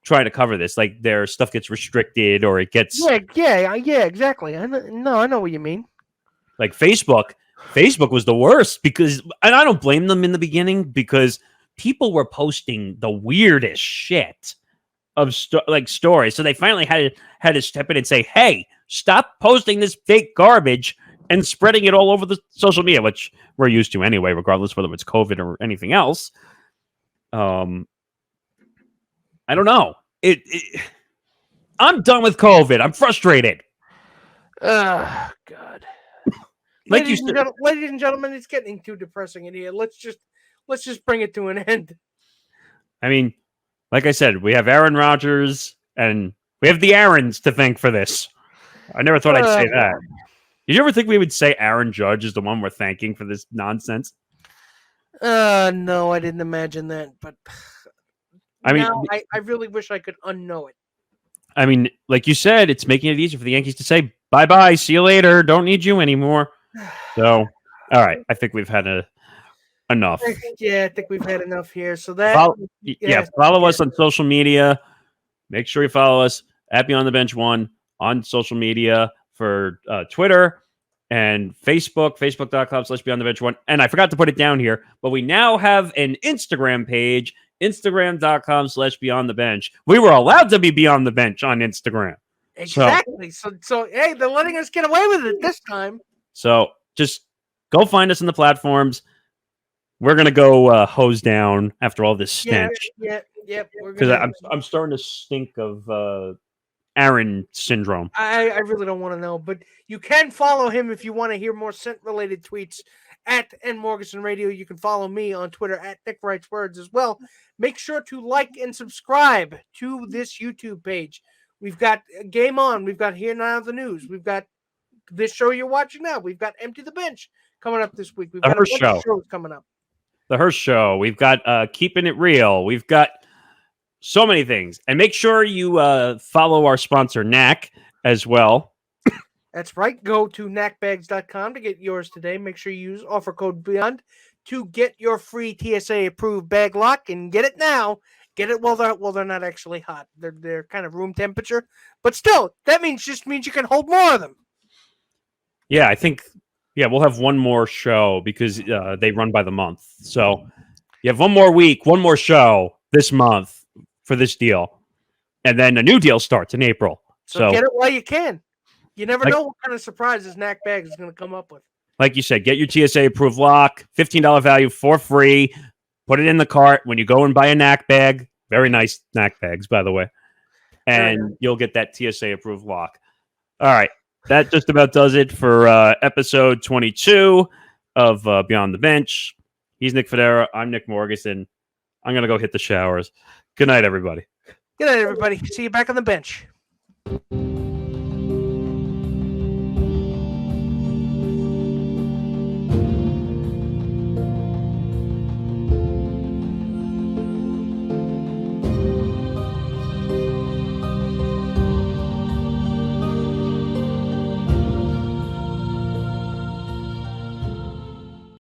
trying to cover this, like their stuff gets restricted or it gets yeah, exactly. I know what you mean. like Facebook was the worst because, and I don't blame them in the beginning because people were posting the weirdest shit of stories. So they finally had to step in and say, "Hey, stop posting this fake garbage and spreading it all over the social media," which we're used to anyway, regardless whether it's COVID or anything else. I don't know. I'm done with COVID. I'm frustrated. God. Like ladies and gentlemen, it's getting too depressing in here. Let's just bring it to an end. I mean, like I said, we have Aaron Rodgers and we have the Aarons to thank for this. I never thought I'd say that. Did you ever think we would say Aaron Judge is the one we're thanking for this nonsense? No, I didn't imagine that, but I mean, I really wish I could unknow it. I mean, like you said, it's making it easier for the Yankees to say bye-bye, see you later, don't need you anymore. So, all right, I think we've had enough. Yeah, I think we've had enough here. So that follow us on social media. Make sure you follow us at Beyond the Bench 1 on social media for Twitter and Facebook, facebook.com/Beyond the Bench 1. And I forgot to put it down here, but we now have an Instagram page, Instagram.com/Beyond the Bench. We were allowed to be Beyond the Bench on Instagram. Exactly. So hey, they're letting us get away with it this time. So just go find us on the platforms. We're gonna go hose down after all this stench. Yeah. Because I'm starting to stink of Aaron syndrome. I really don't want to know, but you can follow him if you want to hear more scent-related tweets at Morgasen Radio. You can follow me on Twitter at Nick Writes Words as well. Make sure to like and subscribe to this YouTube page. We've got Game On. We've got Here Now the News. We've got this show you're watching now. We've got Empty the Bench coming up this week. We've got a bunch of shows coming up. The Hearst Show. We've got Keeping It Real. We've got so many things. And make sure you follow our sponsor, Knack, as well. That's right. Go to knackbags.com to get yours today. Make sure you use offer code BEYOND to get your free TSA-approved bag lock, and get it now. Get it while they're not actually hot. They're kind of room temperature, but still, that means you can hold more of them. Yeah, I think we'll have one more show because they run by the month. So you have one more week, one more show this month for this deal, and then a new deal starts in April. So get it while you can. You never know what kind of surprises Knack Bags is going to come up with. Like you said, get your TSA-approved lock, $15 value for free. Put it in the cart when you go and buy a Knack bag. Very nice Knack bags, by the way. And you'll get that TSA-approved lock. All right. That just about does it for episode 22 of Beyond the Bench. He's Nick Fodera. I'm Nick Morgasen. I'm going to go hit the showers. Good night, everybody. Good night, everybody. See you back on the bench.